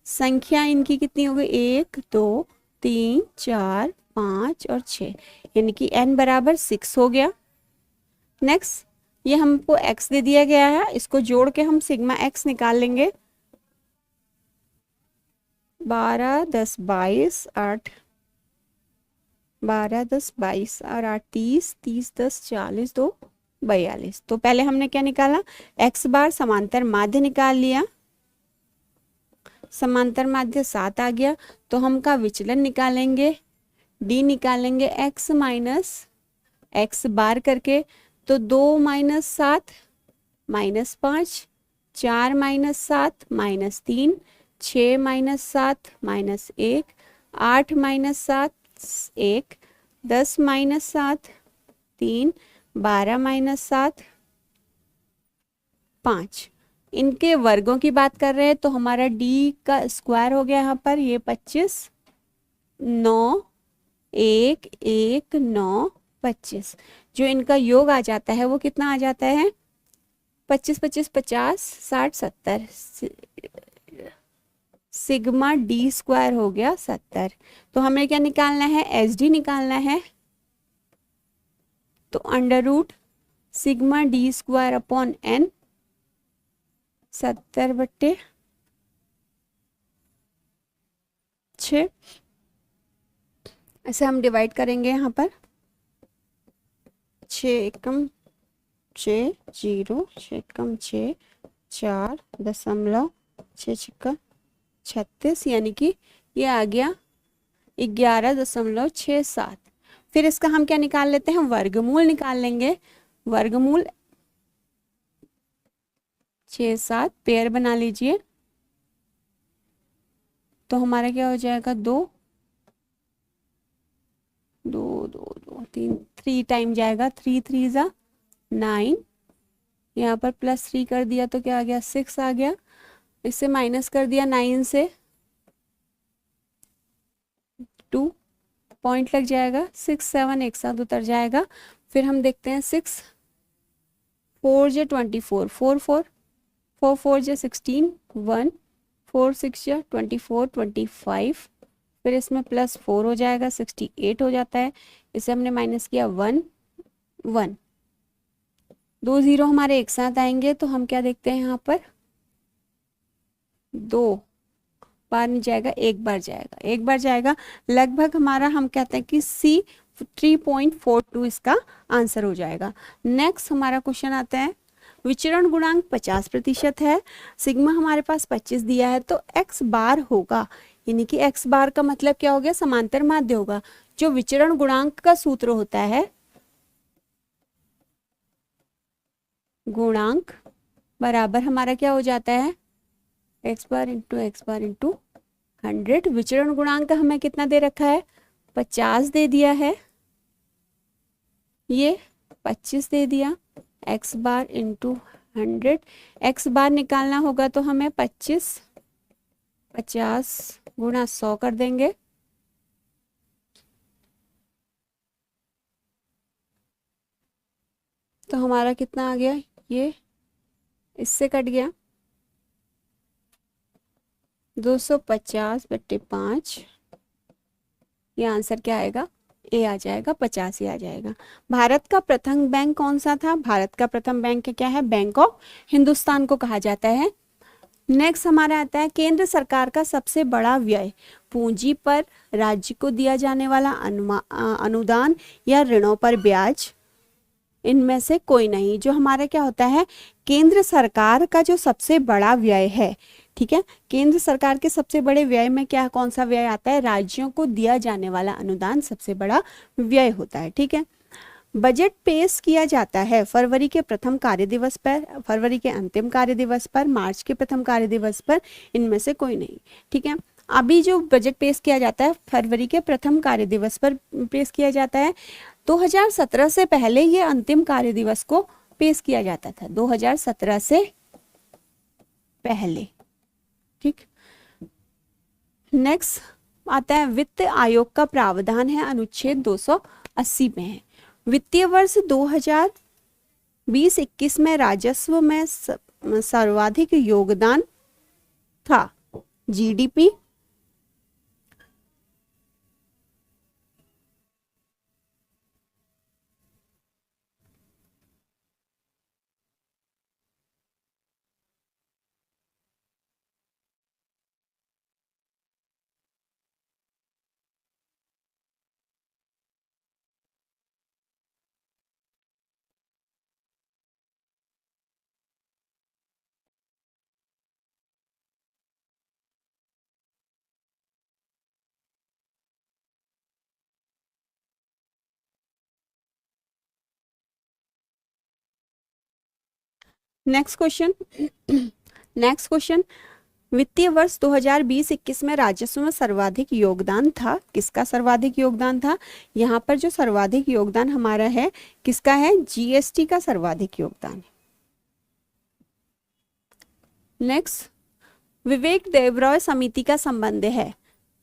S1: संख्या इनकी कितनी हो गई, 1, 2, 3, 4, 5 और 6, यानी कि n बराबर 6 हो गया। नेक्स्ट, ये हमको x दे दिया गया है, इसको जोड़ के हम सिग्मा x निकाल लेंगे। 12, 10, 22, 8, 12, 10, 22 और 8, 30, 30, 10, 40, 2, 42। तो पहले हमने क्या निकाला, x बार समांतर माध्य निकाल लिया। समांतर माध्य 7 आ गया। तो हम का विचलन निकालेंगे, d निकालेंगे x माइनस x बार करके। तो 2 minus 7 minus 5, 4 minus 7 minus 3, 6 minus 7 minus 1, 8 minus 7 1, 10 minus 7 3, 12 minus 7 5। इनके वर्गों की बात कर रहे हैं तो हमारा d का स्क्वायर हो गया यहाँ पर, ये 25, 9, 1, 1, 9, 25। जो इनका योग आ जाता है वो कितना आ जाता है, 25, 25, 50, 60, 70। सिग्मा डी स्क्वायर हो गया 70। तो हमें क्या निकालना है, एच डी निकालना है। तो under root sigma D square upon N, 70/6। ऐसे हम डिवाइड करेंगे यहाँ पर, 6 एकम 6, 0, 6 एकम 6, 4.6 छिक्का 36, यानी कि ये आ गया 11.67। फिर इसका हम क्या निकाल लेते हैं, वर्गमूल निकाल लेंगे। वर्गमूल 6, 7 पेयर बना लीजिए। तो हमारा क्या हो जाएगा, 2, 2, 2, 2, 3, 3 टाइम जाएगा, 3, 3 जा 9। यहाँ पर +3 कर दिया तो क्या आ गया, 6 आ गया। इससे माइनस कर दिया 9 से 2, पॉइंट लग जाएगा। 6, 7 एक साथ उतर जाएगा। फिर हम देखते हैं 6, 4 जे 24, 4, 4, 4, 4 जे 16, 1, 4, 6 जे 24, 25। फिर इसमें +4 हो जाएगा, 68 हो जाता है। इसे हमने माइनस किया 1, 1। 2 0 हमारे एक साथ आएंगे तो हम क्या देखते हैं यहाँ पर, 2 बार नहीं जाएगा, एक बार जाएगा, एक बार जाएगा। लगभग हमारा हम कहते हैं कि C 3.42 इसका आंसर हो जाएगा। नेक्स्ट हमारा क्वेश्चन आता है, विचरण गुणांक 50% है, सिग्मा हमारे पास 25 दिया है, तो x बार होगा, यानी कि x बार का मतलब क्या हो गया, समांतर माध्य होगा। जो विचरण गुणांक का सूत्र होता है, गुणांक बराबर हमारा क्या हो जाता है, x bar into x bar into 100। विचरण गुणांक हमें कितना दे रखा है, 50 दे दिया है, ये 25 दे दिया। x बार इंटू 100, x बार निकालना होगा तो हमें 25 50 गुणा 100 कर देंगे। तो हमारा कितना आ गया, ये इससे कट गया, 250/5, ये आंसर क्या आएगा, ए आ जाएगा, 50 ही आ जाएगा। भारत का प्रथम बैंक कौन सा था? भारत का प्रथम बैंक क्या है? बैंक ऑफ हिंदुस्तान को कहा जाता है। नेक्स्ट हमारा आता है केंद्र सरकार का सबसे बड़ा व्यय पूंजी पर, राज्य को दिया जाने वाला अनुदान या ऋणों पर ब्याज। इनमें से कोई नहीं। जो हमारा क्या होता है, केंद्र सरकार का जो सबसे बड़ा व्यय है, ठीक है, केंद्र सरकार के सबसे बड़े व्यय में क्या, कौन सा व्यय आता है? राज्यों को दिया जाने वाला अनुदान सबसे बड़ा व्यय होता है। ठीक है, बजट पेश किया जाता है फरवरी के प्रथम कार्य दिवस पर, फरवरी के अंतिम कार्य दिवस पर, मार्च के प्रथम कार्य दिवस पर। इनमें से कोई नहीं। ठीक है, अभी जो बजट पेश किया जाता है फरवरी के प्रथम कार्य दिवस पर पेश किया जाता है। 2017 से पहले ये अंतिम कार्य दिवस को पेश किया जाता था, 2017 से पहले। ठीक, नेक्स्ट आता है वित्त आयोग का प्रावधान है अनुच्छेद 280 में है। वित्तीय वर्ष 2020-21 में राजस्व में सर्वाधिक योगदान था GDP, next question next question, वित्तीय वर्ष 2020-21 में राजस्व में सर्वाधिक योगदान था, किसका सर्वाधिक योगदान था? यहाँ पर जो सर्वाधिक योगदान हमारा है किसका है? जीएसटी का सर्वाधिक योगदान है। नेक्स्ट, विवेक देवरॉय समिति का संबंध है,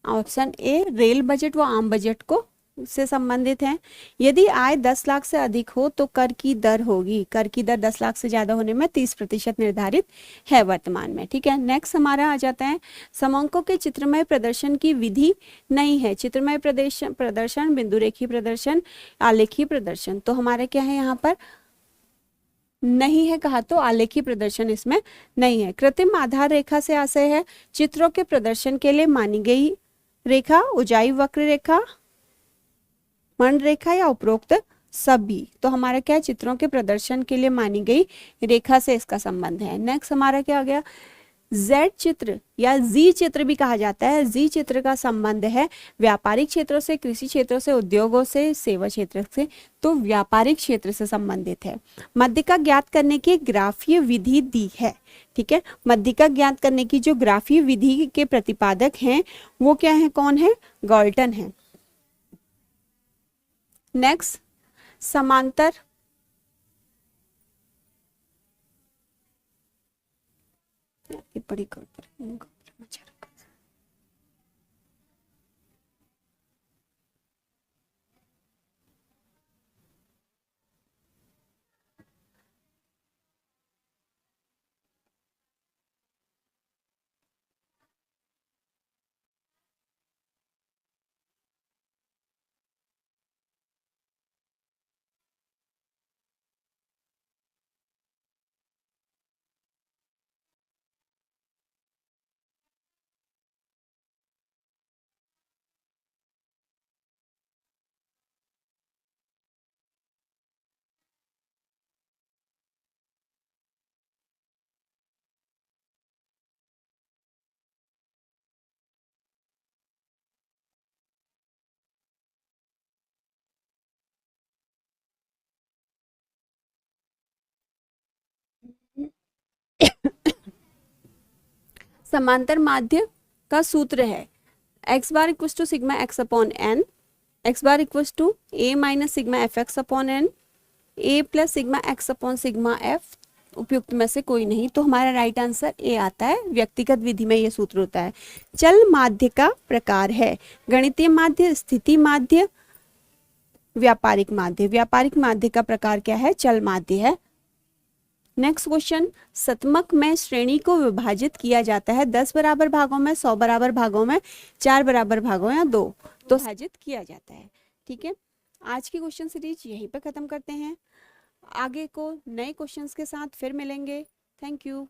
S1: ऑप्शन ए रेल बजट व आम बजट को से संबंधित है। यदि आय 10 लाख से अधिक हो तो कर की दर होगी, कर की दर 10 लाख से ज्यादा होने में 30% निर्धारित है वर्तमान में। ठीक है, नेक्स्ट हमारा आ जाता है समंकों के चित्रमय प्रदर्शन की विधि नहीं है। चित्रमय प्रदर्शन, बिंदुरेखी प्रदर्शन, आलेखी प्रदर्शन। तो हमारे क्या है यहाँ पर? नहीं है कहा तो आलेखी प्रदर्शन इसमें नहीं है। कृत्रिम आधार रेखा से आशय है चित्रों के प्रदर्शन के लिए मानी गई रेखा, ऊंचाई वक्र रेखा, मंड रेखा या उपरोक्त सभी। तो हमारा क्या है? चित्रों के प्रदर्शन के लिए मानी गई रेखा से इसका संबंध है। नेक्स्ट हमारा क्या आ गया? जेड चित्र या जी चित्र भी कहा जाता है। जी चित्र का संबंध है व्यापारिक क्षेत्रों से, कृषि क्षेत्रों से, उद्योगों से, सेवा क्षेत्र से। तो व्यापारिक क्षेत्र से संबंधित है। मध्यिका ज्ञात करने की ग्राफीय विधि दी है। ठीक है, मध्यिका ज्ञात करने की जो ग्राफीय विधि के प्रतिपादक हैं वो क्या है, कौन है? गॉल्टन है। नेक्स्ट, समांतर बड़ी समांतर माध्य का सूत्र है x bar equal to sigma x upon N, x bar equal to a minus sigma F X upon N, a plus sigma x upon sigma f। उपयुक्त में से कोई नहीं। तो हमारा राइट आंसर ए आता है। व्यक्तिगत विधि में यह सूत्र होता है। चल माध्य का प्रकार है गणितीय माध्य, स्थिति माध्य, व्यापारिक माध्य। व्यापारिक माध्य का प्रकार क्या है? चल माध्य है। नेक्स्ट क्वेश्चन, शतमक में श्रेणी को विभाजित किया जाता है 10 बराबर भागों में, 100 बराबर भागों में, 4 बराबर भागों या 2 तो विभाजित किया जाता है। ठीक है, आज की क्वेश्चन सीरीज यहीं पे खत्म करते हैं। आगे को नए क्वेश्चंस के साथ फिर मिलेंगे। Thank you.